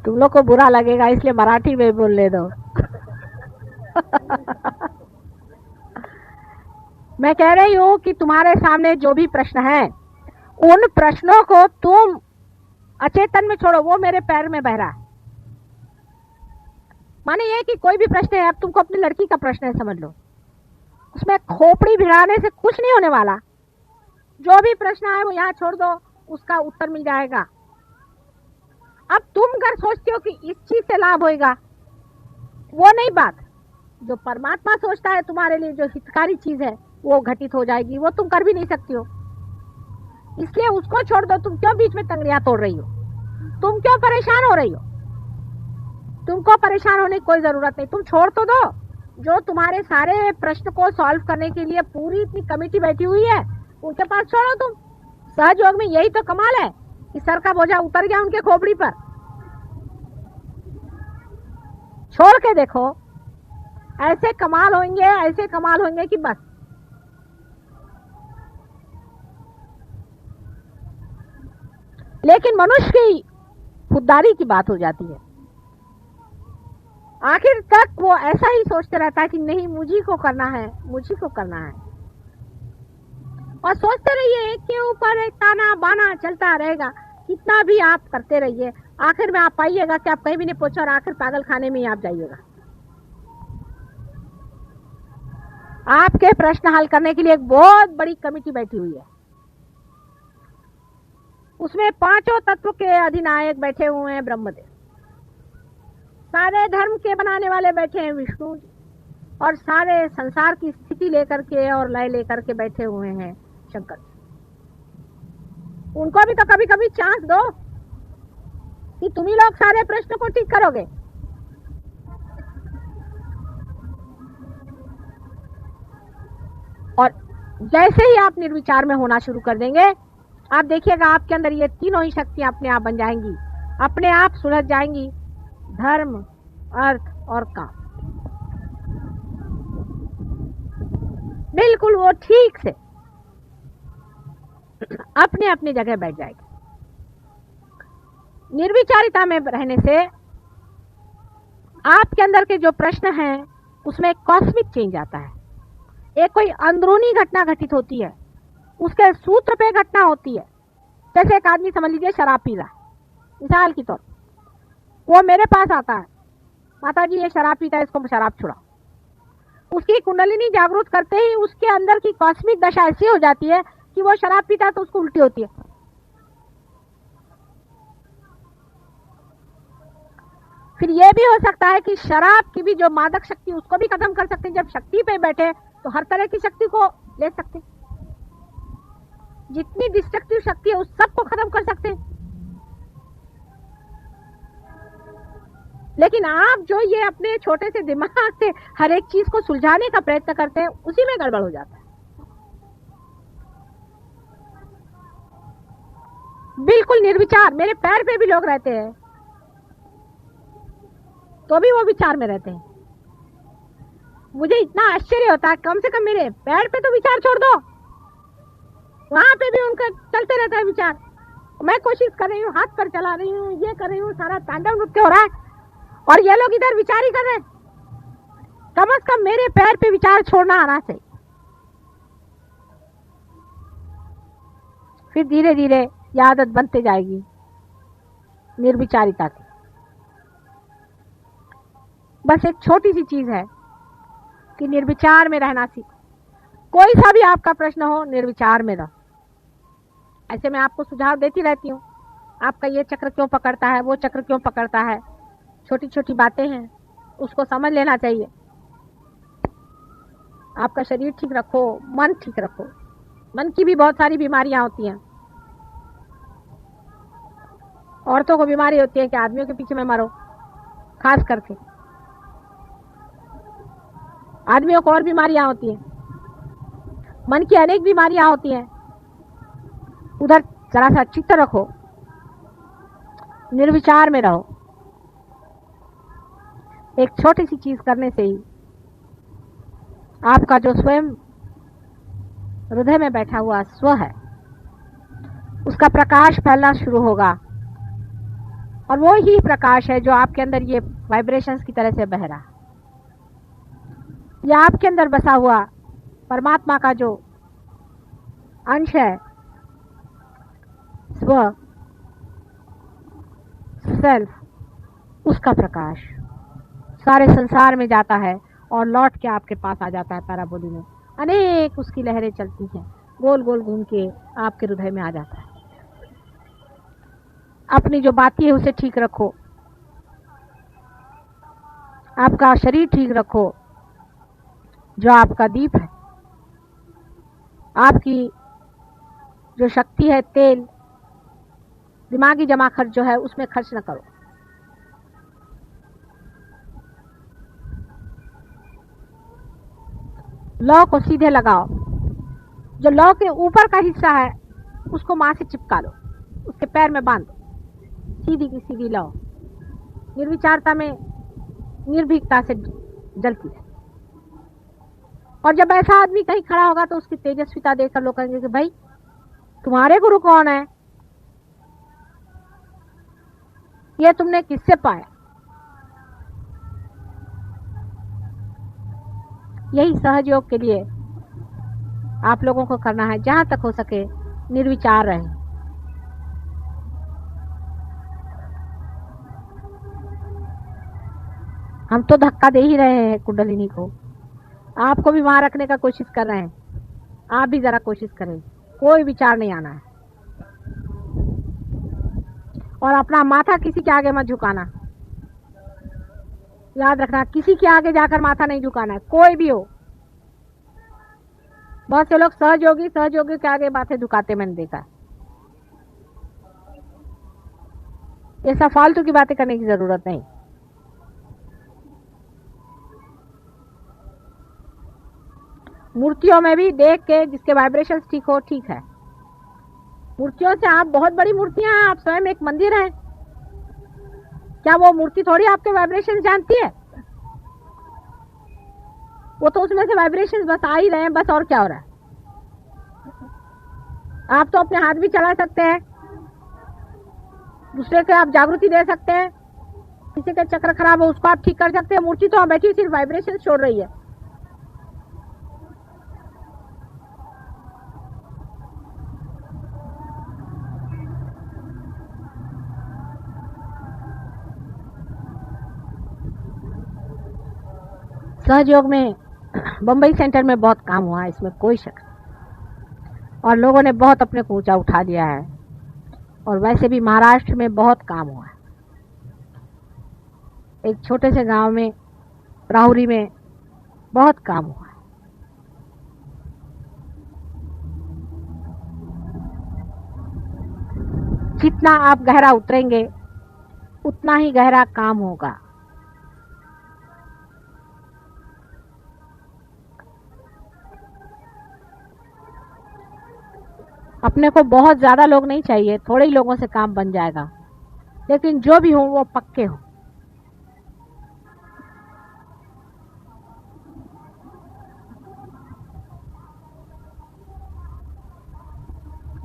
तुम लोग को बुरा लगेगा इसलिए मराठी में बोलने दो। मैं कह रही हूं कि तुम्हारे सामने जो भी प्रश्न है उन प्रश्नों को तुम अचेतन में छोड़ो, वो मेरे पैर में बह रहा है। माने ये कि कोई भी प्रश्न है, अब तुमको अपनी लड़की का प्रश्न है समझ लो, उसमें खोपड़ी भिड़ाने से कुछ नहीं होने वाला। जो भी प्रश्न है वो यहाँ छोड़ दो, उसका उत्तर मिल जाएगा। अब तुम अगर सोचते हो कि इस चीज से लाभ होगा, वो नहीं बात। जो परमात्मा सोचता है तुम्हारे लिए जो हितकारी चीज है वो घटित हो जाएगी, वो तुम कर भी नहीं सकती हो, इसलिए उसको छोड़ दो। तुम क्यों बीच में तंगड़ियां तोड़ रही हो? तुम क्यों परेशान हो रही हो? तुमको परेशान होने की कोई जरूरत नहीं, तुम छोड़ तो दो। जो तुम्हारे सारे प्रश्न को सॉल्व करने के लिए पूरी इतनी कमेटी बैठी हुई है, उनके पास छोड़ो तुम। सहयोग में यही तो कमाल है कि सर का बोझा उतर गया उनके खोपड़ी पर। छोड़ के देखो, ऐसे कमाल होंगे, ऐसे कमाल होंगे कि बस। लेकिन मनुष्य की खुददारी की बात हो जाती है, आखिर तक वो ऐसा ही सोचते रहता है कि नहीं मुझी को करना है, मुझी को करना है। और सोचते रहिए कि ऊपर एक ताना बाना चलता रहेगा, कितना भी आप करते रहिए, आखिर में आप पाइएगा कि आप कहीं भी नहीं पहुंचे और आखिर पागल खाने में ही आप जाइएगा। आपके प्रश्न हल करने के लिए एक बहुत बड़ी कमेटी बैठी हुई है, उसमें पांचों तत्व के अधिनायक बैठे हुए हैं ब्रह्मदेव, सारे धर्म के बनाने वाले बैठे हैं विष्णु जी, और सारे संसार की स्थिति लेकर के और लय लेकर के बैठे हुए हैं शंकर जी। उनको भी तो कभी कभी चांस दो कि तुम ही लोग सारे प्रश्न को ठीक करोगे। और जैसे ही आप निर्विचार में होना शुरू कर देंगे, आप देखिएगा आपके अंदर ये तीनों ही शक्तियां अपने आप बन जाएंगी, अपने आप सुलझ जाएंगी, धर्म, अर्थ और काम। बिल्कुल वो ठीक से अपने अपनी जगह बैठ जाएगी। निर्विचारिता में रहने से आपके अंदर के जो प्रश्न हैं उसमें कॉस्मिक चेंज आता है। एक कोई अंदरूनी घटना घटित होती है, उसके सूत्र पे घटना होती है। जैसे एक आदमी समझ लीजिए शराब पी रहा है, मिसाल की तौर, वो मेरे पास आता है, माता जी ये शराब पीता है, इसको शराब छुड़ाओ। उसकी कुंडलिनी जागृत करते ही उसके अंदर की कॉस्मिक दशा ऐसी हो जाती है कि वो शराब पीता है तो उसको उल्टी होती है। फिर ये भी हो सकता है कि शराब की भी जो मादक शक्ति उसको भी खत्म कर सकते हैं। जब शक्ति पे बैठे तो हर तरह की शक्ति को ले सकते हैं, जितनी डिस्ट्रक्टिव शक्ति है उस सबको खत्म कर सकते हैं। लेकिन आप जो ये अपने छोटे से दिमाग से हर एक चीज को सुलझाने का प्रयत्न करते हैं, उसी में गड़बड़ हो जाता है। बिल्कुल निर्विचार, मेरे पैर पे भी लोग रहते हैं तो भी वो विचार में रहते हैं। मुझे इतना आश्चर्य होता है, कम से कम मेरे पैर पे तो विचार छोड़ दो, वहां पे भी उनका चलते रहता है विचार। मैं कोशिश कर रही हूँ, हाथ पर चला रही हूँ, ये कर रही हूँ, सारा तांडव नृत्य हो रहा है और ये लोग इधर विचार ही कर रहे हैं। कम से कम मेरे पैर पे विचार छोड़ना आना चाहिए। फिर धीरे धीरे ये आदत बनते जाएगी निर्विचारिता की। बस एक छोटी सी चीज है कि निर्विचार में रहना सीखो। कोई सा भी आपका प्रश्न हो, निर्विचार में रहो। ऐसे मैं आपको सुझाव देती रहती हूँ, आपका ये चक्र क्यों पकड़ता है, वो चक्र क्यों पकड़ता है, छोटी छोटी बातें हैं, उसको समझ लेना चाहिए। आपका शरीर ठीक रखो, मन ठीक रखो। मन की भी बहुत सारी बीमारियां होती हैं। औरतों को बीमारी होती है कि आदमियों के पीछे में मरो, खास करके आदमियों को और बीमारियां होती हैं। मन की अनेक बीमारियां होती हैं। उधर जरा सा चित्त रखो, निर्विचार में रहो। एक छोटी सी चीज करने से ही आपका जो स्वयं हृदय में बैठा हुआ स्व है उसका प्रकाश फैलना शुरू होगा और वो ही प्रकाश है जो आपके अंदर ये वाइब्रेशंस की तरह से बह रहा है। ये आपके अंदर बसा हुआ परमात्मा का जो अंश है, स्व, सेल्फ, उसका प्रकाश सारे संसार में जाता है और लौट के आपके पास आ जाता है। पैराबोली में अनेक उसकी लहरें चलती हैं, गोल गोल घूम के आपके हृदय में आ जाता है। अपनी जो बातें है उसे ठीक रखो, आपका शरीर ठीक रखो, जो आपका दीप है, आपकी जो शक्ति है, तेल, दिमागी जमा खर्च जो है उसमें खर्च न करो। लौ को सीधे लगाओ, जो लौ के ऊपर का हिस्सा है उसको मां से चिपका लो, उसके पैर में बांध दो, सीधी की सीधी लौ निर्विचारता में निर्भीकता से जलती है। और जब ऐसा आदमी कहीं खड़ा होगा तो उसकी तेजस्विता देखकर लोग कहेंगे कि भाई तुम्हारे गुरु कौन है, ये तुमने किससे पाया। यही सहयोग के लिए आप लोगों को करना है, जहां तक हो सके निर्विचार रहें। हम तो धक्का दे ही रहे हैं कुंडलिनी को, आपको भी वहां रखने का कोशिश कर रहे हैं। आप भी जरा कोशिश करें, कोई विचार नहीं आना है। और अपना माथा किसी के आगे मत झुकाना, याद रखना, किसी के आगे जाकर माथा नहीं झुकाना है, कोई भी हो। बहुत से लोग सहयोगी के आगे माथे झुकाते मैंने देखा है। ऐसा फालतू की बातें करने की जरूरत नहीं। मूर्तियों में भी देख के जिसके वाइब्रेशंस ठीक हो, ठीक है। मूर्तियों से आप बहुत बड़ी मूर्तियां हैं, आप स्वयं एक मंदिर है, क्या वो मूर्ति थोड़ी आपके वाइब्रेशन जानती है? वो तो उसमें से वाइब्रेशंस बस आ ही रहे हैं, बस। और क्या हो रहा है? आप तो अपने हाथ भी चला सकते हैं, दूसरे को आप जागृति दे सकते हैं, किसी का चक्र खराब हो उसको आप ठीक कर सकते हैं। मूर्ति तो बैठी सिर्फ वाइब्रेशन छोड़ रही है। सहयोग में बंबई सेंटर में बहुत काम हुआ है, इसमें कोई शक नहीं। और लोगों ने बहुत अपने को ऊंचा उठा लिया है। और वैसे भी महाराष्ट्र में बहुत काम हुआ है। एक छोटे से गांव में, राहुरी में बहुत काम हुआ है। जितना आप गहरा उतरेंगे उतना ही गहरा काम होगा। अपने को बहुत ज्यादा लोग नहीं चाहिए, थोड़े ही लोगों से काम बन जाएगा, लेकिन जो भी हो वो पक्के हो।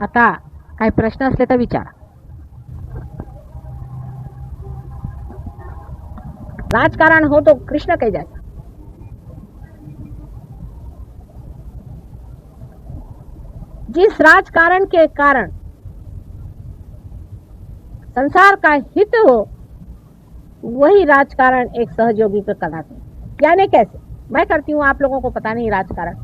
आता काही प्रश्न असले तर विचारा। राजकारण हो तो कृष्ण के जैसा। जिस राजकारण के कारण संसार का हित हो, वही राजकारण एक सहयोगी पे कराते हैं। यानी कैसे? मैं करती हूं, आप लोगों को पता नहीं राजकारण।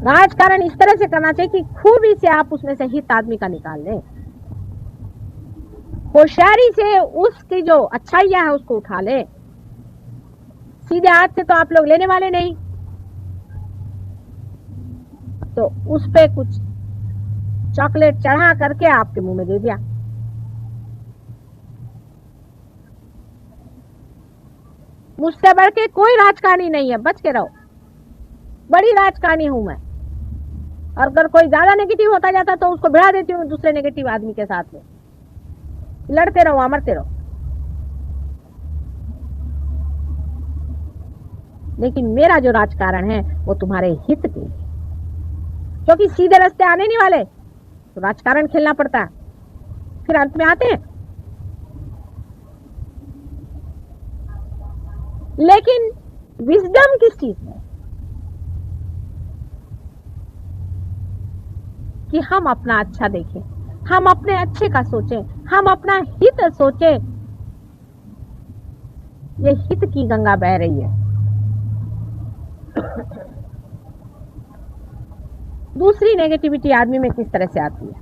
राजकारण इस तरह से करना चाहिए कि खूबी से आप उसमें से हित आदमी का निकाल लें, होशियारी से उसकी जो अच्छाइयां है उसको उठा ले। सीधे हाथ से तो आप लोग लेने वाले नहीं, तो उस पे कुछ चॉकलेट चढ़ा करके आपके मुंह में दे दिया। मुझसे बढ़ के कोई राजकारणी नहीं है, बच के रहो। बड़ी राजकारणी हूं मैं। और अगर कोई ज्यादा नेगेटिव होता जाता तो उसको भिड़ा देती हूँ दूसरे नेगेटिव आदमी के साथ में। लड़ते रहो, मरते रहो। लेकिन मेरा जो राजकारण है वो तुम्हारे हित के लिए। क्योंकि सीधे रास्ते आने नहीं वाले, तो राजकारण खेलना पड़ता है, फिर अंत में आते हैं। लेकिन विजडम किस चीज में, कि हम अपना अच्छा देखें, हम अपने अच्छे का सोचें, हम अपना हित सोचें। ये हित की गंगा बह रही है। दूसरी नेगेटिविटी आदमी में किस तरह से आती है,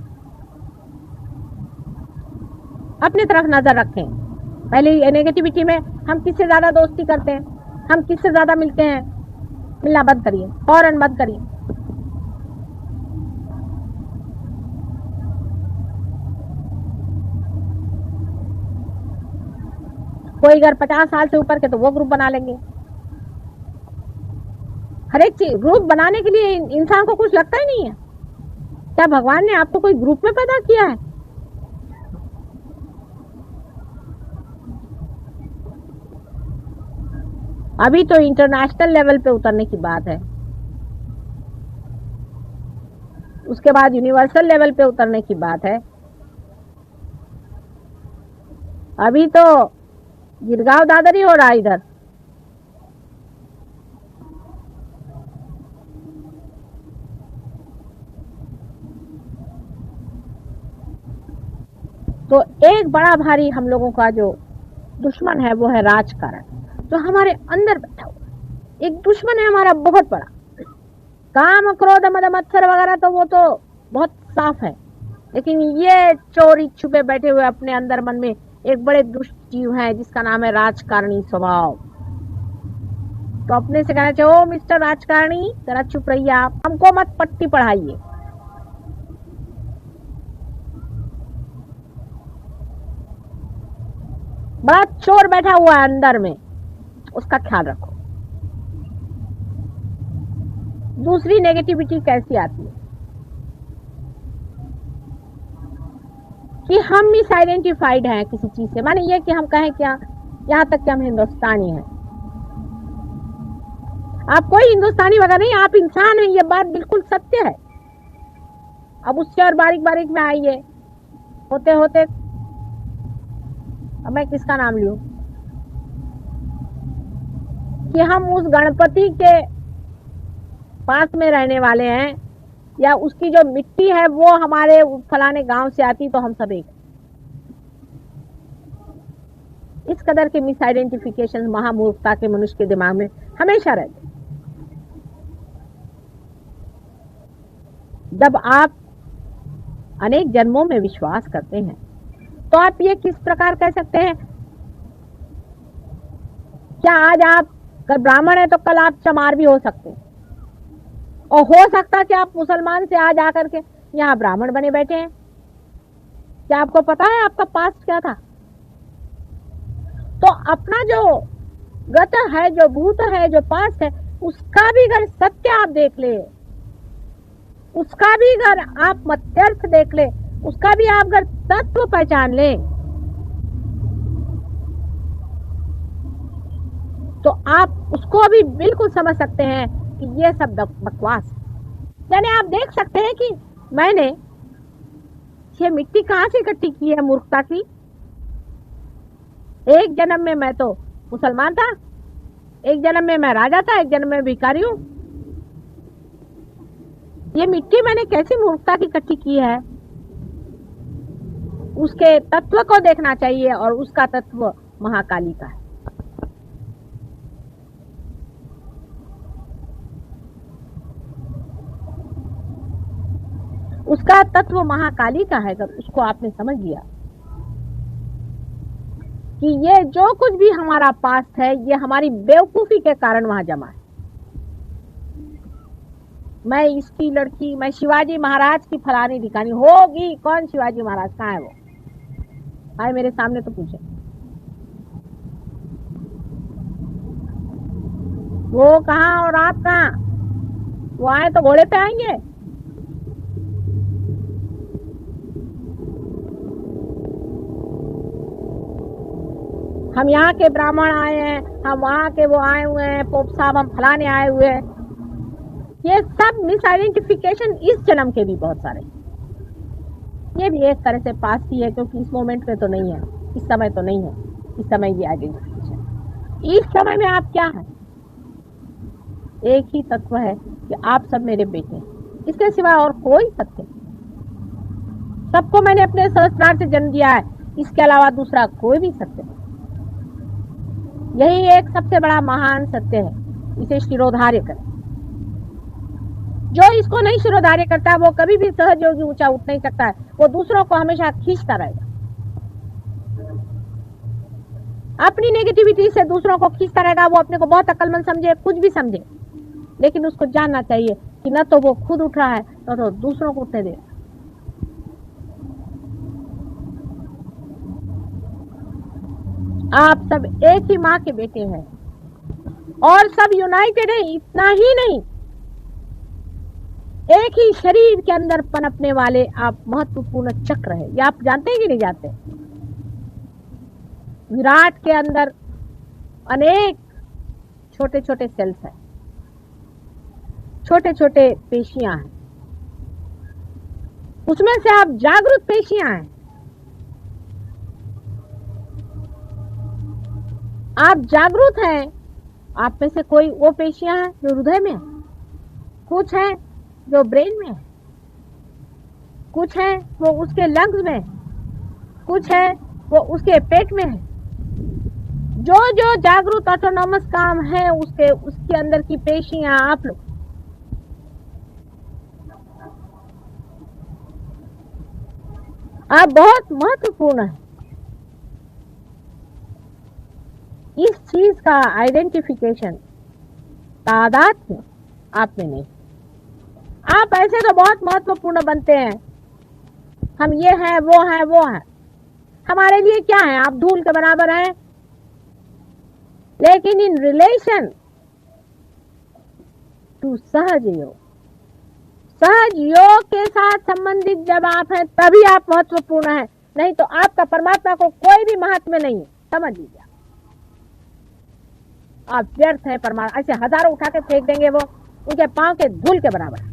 अपनी तरफ नजर रखें। पहले नेगेटिविटी में हम किससे ज्यादा दोस्ती करते हैं, हम किससे ज्यादा मिलते हैं, मिलना बंद करिए, फौरन बंद करिए। कोई अगर 50 साल से ऊपर के तो वो ग्रुप बना लेंगे। हर एक चीज ग्रुप बनाने के लिए इंसान को कुछ लगता ही नहीं है। क्या भगवान ने आपको कोई ग्रुप में पैदा किया है? अभी तो इंटरनेशनल लेवल पे उतरने की बात है, उसके बाद यूनिवर्सल लेवल पे उतरने की बात है। अभी तो गिरगांव दादरी हो रहा है इधर। तो एक बड़ा भारी हम लोगों का जो दुश्मन है वो है राजकारण, जो हमारे अंदर बैठा हुआ एक दुश्मन है हमारा बहुत बड़ा। काम क्रोध मद मत्सर वगैरह तो वो तो बहुत साफ है, लेकिन ये चोरी छुपे बैठे हुए अपने अंदर मन में एक बड़े दुष्ट जीव है जिसका नाम है राजकारणी स्वभाव। तो अपने से कहना चाहिए, ओ मिस्टर राजकारणी जरा चुप रहिए, आप हमको मत पट्टी पढ़ाइए। बड़ा चोर बैठा हुआ है अंदर में, उसका ख्याल रखो। दूसरी नेगेटिविटी कैसी आती है कि हम मिस आइडेंटिफाइड हैं किसी चीज से, माने ये कि हम कहें क्या, यहां तक कि हम हिंदुस्तानी हैं। आप कोई हिंदुस्तानी वगैरह नहीं, आप इंसान हैं, ये बात बिल्कुल सत्य है। अब उससे और बारीक बारीक में आइए, होते होते अब मैं किसका नाम लूं कि हम उस गणपति के पास में रहने वाले हैं, या उसकी जो मिट्टी है वो हमारे फलाने गांव से आती, तो हम सब एक। इस कदर के मिस आइडेंटिफिकेशन महामूर्खता के मनुष्य के दिमाग में हमेशा रहते। जब आप अनेक जन्मों में विश्वास करते हैं तो आप ये किस प्रकार कह सकते हैं, क्या आज आप अगर ब्राह्मण है तो कल आप चमार भी हो सकते हैं, और हो सकता कि आप मुसलमान से आज आकर के यहाँ ब्राह्मण बने बैठे हैं। क्या आपको पता है आपका पास्ट क्या था? तो अपना जो गत है, जो भूत है, जो पास्ट है, उसका भी अगर सत्य आप देख ले, उसका भी अगर आप मत्यर्थ देख ले, उसका भी आप अगर तत्व पहचान ले, तो आप उसको भी बिल्कुल समझ सकते हैं कि ये सब बकवास। यानी आप देख सकते हैं कि मैंने ये मिट्टी कहां से इकट्ठी की है मूर्खता की। एक जन्म में मैं तो मुसलमान था, एक जन्म में मैं राजा था, एक जन्म में भिखारी हूं। ये मिट्टी मैंने कैसी मूर्खता की इकट्ठी की है, उसके तत्व को देखना चाहिए, और उसका तत्व महाकाली का है। उसका तत्व महाकाली का है। जब उसको आपने समझ लिया कि ये जो कुछ भी हमारा पास्ट है, ये हमारी बेवकूफी के कारण वहां जमा है। मैं इसकी लड़की, मैं शिवाजी महाराज की फलानी दिखानी होगी। कौन शिवाजी महाराज, कहाँ है वो? आए मेरे सामने तो पूछे, वो कहाँ और आप कहाँ? वो आए तो घोड़े पे आएंगे। हम यहाँ के ब्राह्मण आए हैं, हम वहां के वो आए हुए हैं, पोप साहब हम फलाने आए हुए हैं। ये सब मिस आइडेंटिफिकेशन इस जन्म के भी बहुत सारे, ये भी एक तरह से पास ही है, क्योंकि इस मोमेंट में तो नहीं है, इस समय तो नहीं है, इस समय ये आइडेंटिफिकेशन। इस समय में आप क्या है? एक ही तत्व है कि आप सब मेरे बेटे हैं, इसके सिवा और कोई सत्य नहीं। सबको मैंने अपने सहस्त्रार से जन्म दिया है, इसके अलावा दूसरा कोई भी सत्य नहीं। यही एक सबसे बड़ा महान सत्य है, इसे शिरोधार्य करें। जो इसको नहीं शिरोधार्य करता है वो कभी भी सहज योगी ऊंचा उठ नहीं सकता है, वो दूसरों को हमेशा खींचता रहेगा। अपनी नेगेटिविटी से दूसरों को खींचता रहेगा। वो अपने को बहुत अक्लमंद समझे, कुछ भी समझे, लेकिन उसको जानना चाहिए कि न तो वो खुद उठ रहा है न तो दूसरों को उठने दे। आप सब एक ही माँ के बेटे हैं और सब यूनाइटेड है। इतना ही नहीं, एक ही शरीर के अंदर पनपने वाले आप महत्वपूर्ण चक्र है। ये आप जानते हैं कि नहीं जानते? विराट के अंदर अनेक छोटे छोटे सेल्स हैं, छोटे छोटे पेशियां हैं, उसमें से आप जागृत पेशियां हैं। आप जागृत हैं। आप में से कोई वो पेशियां हैं जो हृदय में है, कुछ है जो ब्रेन में है, कुछ है वो उसके लंग्स में, कुछ है वो उसके पेट में है। जो जो जागृत ऑटोनॉमस काम है उसके अंदर की पेशियां आप लोग, आप बहुत महत्वपूर्ण है। इस चीज का आइडेंटिफिकेशन तादाद में आप में नहीं। आप ऐसे तो बहुत महत्वपूर्ण बनते हैं, हम ये हैं वो हैं वो हैं, हमारे लिए क्या है? आप धूल के बराबर हैं। लेकिन इन रिलेशन टू सहज योग, सहज योग के साथ संबंधित जब आप हैं तभी आप महत्वपूर्ण हैं, नहीं तो आपका परमात्मा को कोई भी महत्व नहीं है, समझ लीजिए। आप व्यर्थ है। परमात्मा ऐसे हजारों उठा के फेंक देंगे, वो उनके पांव के धूल के बराबर है।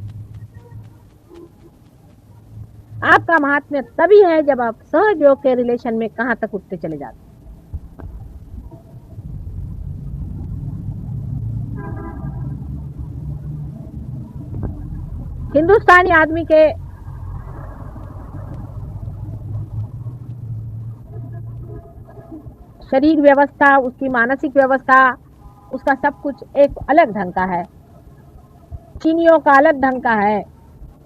आपका महात्म्य तभी है जब आप सहज योग के रिलेशन में कहां तक उठते चले जाते हैं। हिंदुस्तानी आदमी के शरीर व्यवस्था, उसकी मानसिक व्यवस्था, उसका सब कुछ एक अलग ढंग का है। चीनियों का अलग ढंग का है,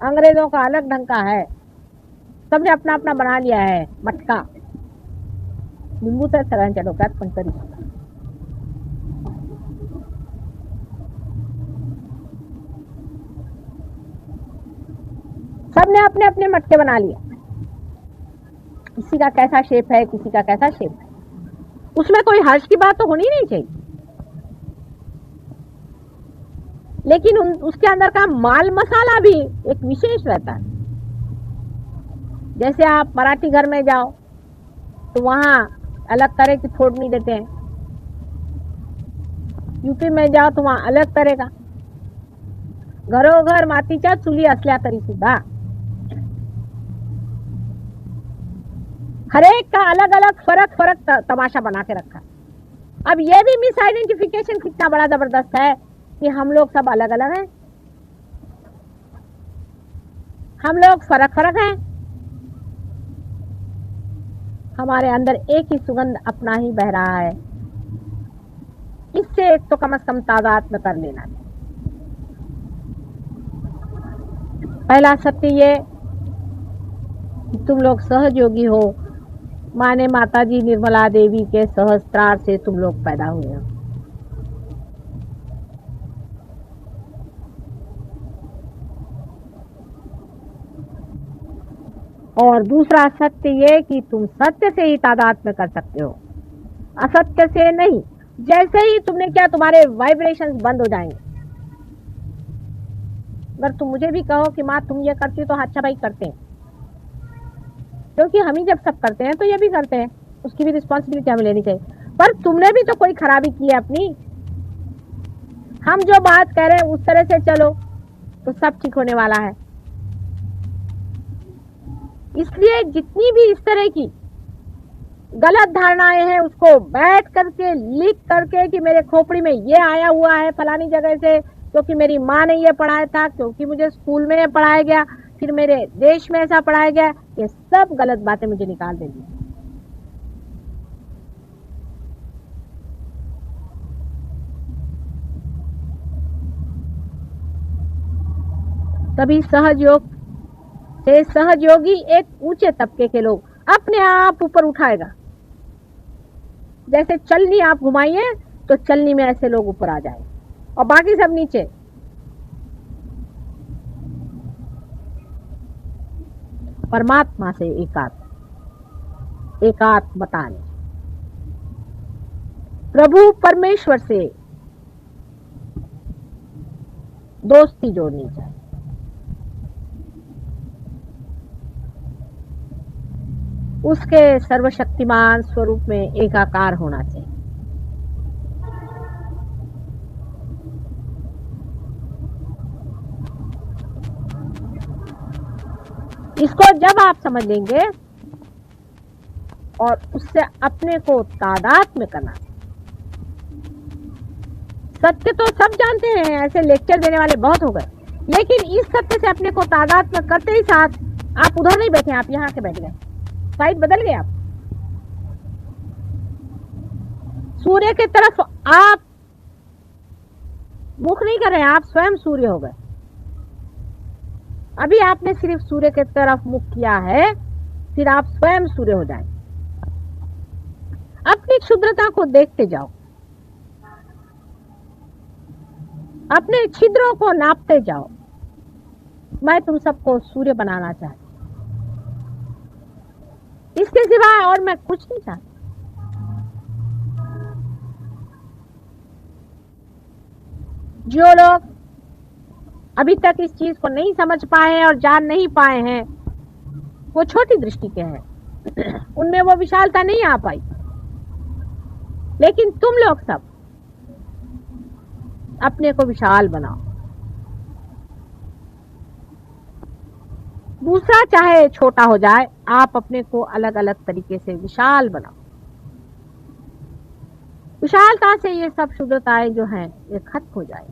अंग्रेजों का अलग ढंग का है। सबने अपना अपना बना लिया है मटका। लिंबू तर सगळ्यांच्या डोक्यात पण तरी सबने अपने अपने मटके बना लिया। किसी का कैसा शेप है, किसी का कैसा शेप है, उसमें कोई हर्ष की बात तो होनी नहीं चाहिए। लेकिन उसके अंदर का माल मसाला भी एक विशेष रहता है। जैसे आप मराठी घर में जाओ तो वहां अलग तरह की फोड़नी देते हैं, यूपी में जाओ तो वहां अलग तरह का। घरोघर मातीच्या चुली असल्या तरी सुद्धा हरेक का अलग अलग फर्क फर्क तमाशा बना के रखा। अब ये भी मिस आइडेंटिफिकेशन कितना बड़ा जबरदस्त है कि हम लोग सब अलग अलग हैं, हम लोग फर्क फर्क हैं। हमारे अंदर एक ही सुगंध अपना ही बह रहा है। इससे एक तो कम से कम तादात्म्य कर लेना। पहला सत्य ये कि तुम लोग सहज योगी हो। माने माताजी निर्मला देवी के सहस्त्रार से तुम लोग पैदा हुए हो। और दूसरा सत्य ये कि तुम सत्य से ही तादात्म्य कर सकते हो, असत्य से नहीं। जैसे ही तुमने क्या, तुम्हारे वाइब्रेशंस बंद हो जाएंगे। अगर तुम मुझे भी कहो कि माँ तुम ये करती हो तो अच्छा भाई करते हैं, क्योंकि हम ही जब सब करते हैं तो ये भी करते हैं, उसकी भी रिस्पॉन्सिबिलिटी हमें लेनी चाहिए। पर तुमने भी तो कोई खराबी की है अपनी। हम जो बात कह रहे हैं उस तरह से चलो, तो सब ठीक होने वाला है। इसलिए जितनी भी इस तरह की गलत धारणाएं हैं उसको बैठ करके लिख करके कि मेरे खोपड़ी में ये आया हुआ है फलानी जगह से, क्योंकि मेरी माँ ने ये पढ़ाया था, क्योंकि मुझे स्कूल में ये पढ़ाया गया, फिर मेरे देश में ऐसा पढ़ाया गया, ये सब गलत बातें मुझे निकाल देनी। तभी सहज योग से सहयोगी एक ऊंचे तबके के लोग अपने आप ऊपर उठाएगा। जैसे चलनी आप घुमाइए तो चलनी में ऐसे लोग ऊपर आ जाए और बाकी सब नीचे। परमात्मा से एकात्मता ने, प्रभु परमेश्वर से दोस्ती जोड़नी चाहिए। उसके सर्वशक्तिमान स्वरूप में एकाकार होना चाहिए। इसको जब आप समझ लेंगे और उससे अपने को तादाद में करना। सत्य तो सब जानते हैं, ऐसे लेक्चर देने वाले बहुत हो गए, लेकिन इस सत्य से अपने को तादाद में करते ही साथ आप उधर नहीं बैठे, आप यहाँ के बैठ गए, साइड बदल गए। आप सूर्य की तरफ आप मुख नहीं कर रहे, आप स्वयं सूर्य हो गए। अभी आपने सिर्फ सूर्य की तरफ मुख किया है, फिर आप स्वयं सूर्य हो जाएं। अपनी क्षुद्रता को देखते जाओ, अपने छिद्रों को नापते जाओ। मैं तुम सबको सूर्य बनाना चाहती, इसके सिवा और मैं कुछ नहीं चाहती। जो लोग अभी तक इस चीज को नहीं समझ पाए हैं और जान नहीं पाए हैं, वो छोटी दृष्टि के हैं, उनमें वो विशालता नहीं आ पाई। लेकिन तुम लोग सब अपने को विशाल बनाओ। दूसरा चाहे छोटा हो जाए, आप अपने को अलग अलग तरीके से विशाल बनाओ। विशालता से ये सब शुद्धताएं जो हैं ये खत्म हो जाए।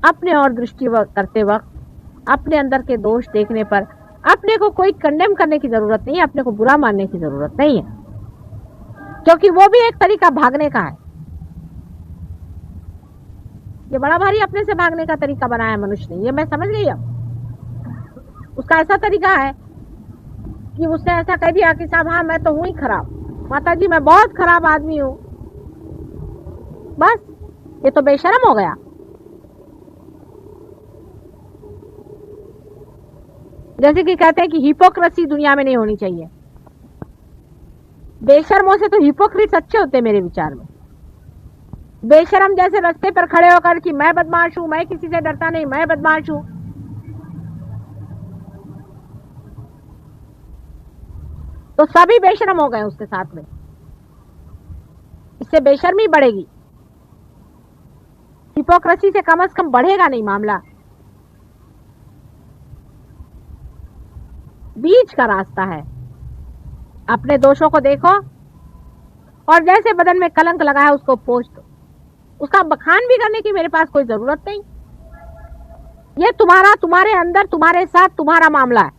अपने और दृष्टि करते वक्त अपने अंदर के दोष देखने पर अपने को कोई कंडेम करने की जरूरत नहीं है, अपने को बुरा मानने की जरूरत नहीं है, क्योंकि वो भी एक तरीका भागने का है। ये बड़ा भारी अपने से भागने का तरीका बनाया मनुष्य ने, ये मैं समझ गई। अब उसका ऐसा तरीका है कि उसने ऐसा कह दिया कि साहब हाँ मैं तो हूं ही खराब, माता जी मैं बहुत खराब आदमी हूं, बस ये तो बेशर्म हो गया। जैसे कि कहते हैं कि हिपोक्रेसी दुनिया में नहीं होनी चाहिए। बेशर्मों से तो हिपोक्रेट्स अच्छे होते हैं मेरे विचार में। बेशर्म जैसे रास्ते पर खड़े होकर कि मैं बदमाश हूं, मैं किसी से डरता नहीं, मैं बदमाश हूं, तो सभी बेशर्म हो गए उसके साथ में। इससे बेशर्मी बढ़ेगी, हिपोक्रेसी से कम से कम बढ़ेगा नहीं मामला। बीच का रास्ता है। अपने दोषों को देखो और जैसे बदन में कलंक लगा है उसको पोंछ दो। उसका बखान भी करने की मेरे पास कोई जरूरत नहीं। ये तुम्हारा, तुम्हारे अंदर, तुम्हारे साथ तुम्हारा मामला है।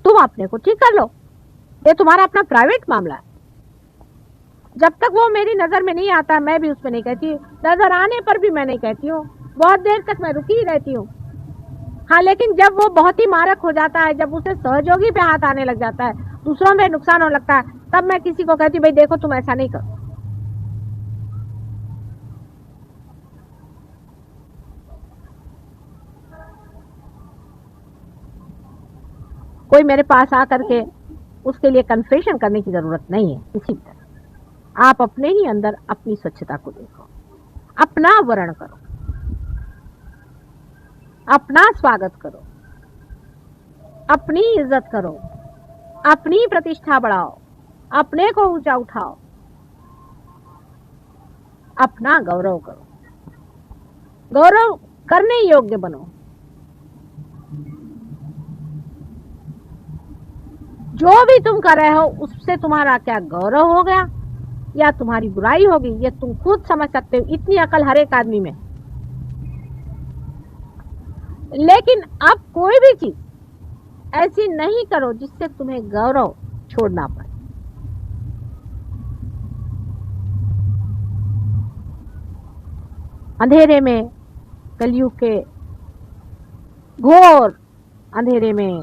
तुम अपने को ठीक कर लो, ये तुम्हारा अपना प्राइवेट मामला है। जब तक वो मेरी नजर में नहीं आता मैं भी उसमें नहीं कहती, नजर आने पर भी मैं नहीं कहती हूँ, बहुत देर तक मैं रुकी ही रहती हूँ। हाँ, लेकिन जब वो बहुत ही मारक हो जाता है, जब उसे सहयोगी पे हाथ आने लग जाता है, दूसरों में नुकसान होने लगता है, तब मैं किसी को कहती भाई देखो तुम ऐसा नहीं करो। कोई मेरे पास आकर के उसके लिए कन्फेशन करने की जरूरत नहीं है। इसी तरह आप अपने ही अंदर अपनी स्वच्छता को देखो, अपना वर्ण करो, अपना स्वागत करो, अपनी इज्जत करो, अपनी प्रतिष्ठा बढ़ाओ, अपने को ऊंचा उठाओ, अपना गौरव करो, गौरव करने योग्य बनो। जो भी तुम कर रहे हो उससे तुम्हारा क्या गौरव हो गया या तुम्हारी बुराई होगी, ये तुम खुद समझ सकते हो। इतनी अकल हर एक आदमी में। लेकिन अब कोई भी चीज ऐसी नहीं करो जिससे तुम्हें गौरव छोड़ना पड़े। अंधेरे में, कलयुग के घोर अंधेरे में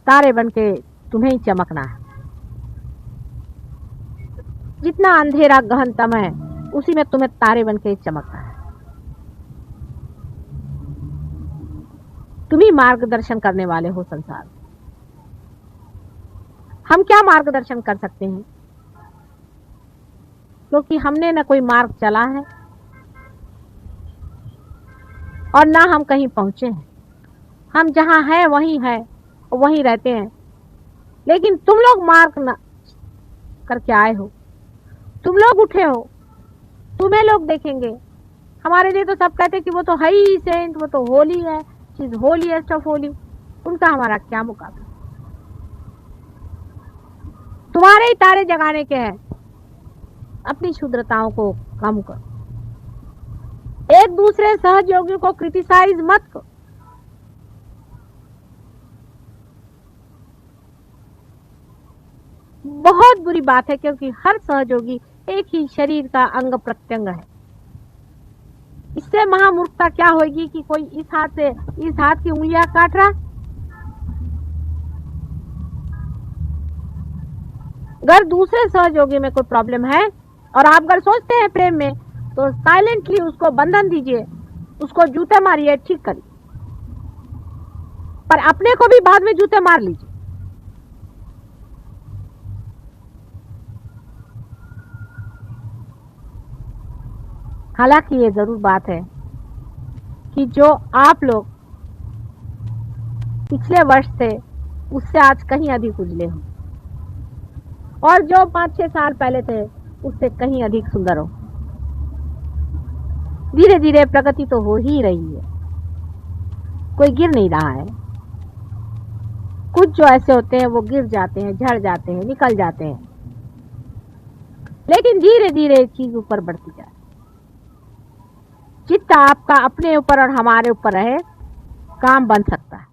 तारे बनके तुम्हें ही चमकना है। जितना अंधेरा गहनतम है उसी में तुम्हें तारे बनके ही चमकना है। तुम ही मार्गदर्शन करने वाले हो संसार। हम क्या मार्गदर्शन कर सकते हैं, क्योंकि हमने न कोई मार्ग चला है और ना हम कहीं पहुंचे हैं। हम जहां हैं वहीं है, वहीं रहते हैं। लेकिन तुम लोग मार्ग न करके आए हो, तुम लोग उठे हो, तुम्हें लोग देखेंगे। हमारे लिए तो सब कहते कि वो तो है ही सेंट, वो तो होली है, चीज होलीएस्ट ऑफ होली। उनका हमारा क्या मुकाबला। तुम्हारे ही तारे जगाने के हैं। अपनी क्षुद्रताओं को कम करो, एक दूसरे सहयोगियों को क्रिटिसाइज मत करो। बहुत बुरी बात है, क्योंकि हर सहयोगी एक ही शरीर का अंग प्रत्यंग है। इससे महामूर्खता क्या होगी कि कोई इस हाथ से इस हाथ की उंगलियां काट रहा। अगर दूसरे सहयोगी में कोई प्रॉब्लम है और आप अगर सोचते हैं प्रेम में, तो साइलेंटली उसको बंधन दीजिए, उसको जूते मारिए, ठीक करिए, पर अपने को भी बाद में जूते मार लीजिए। हालांकि ये जरूर बात है कि जो आप लोग पिछले वर्ष थे उससे आज कहीं अधिक उजले हो, और जो 5-6 साल पहले थे उससे कहीं अधिक सुंदर हो। धीरे धीरे प्रगति तो हो ही रही है, कोई गिर नहीं रहा है। कुछ जो ऐसे होते हैं वो गिर जाते हैं, झड़ जाते हैं, निकल जाते हैं, लेकिन धीरे धीरे चीज ऊपर बढ़ती जाए। जितना आपका अपने ऊपर और हमारे ऊपर रहे, काम बन सकता है।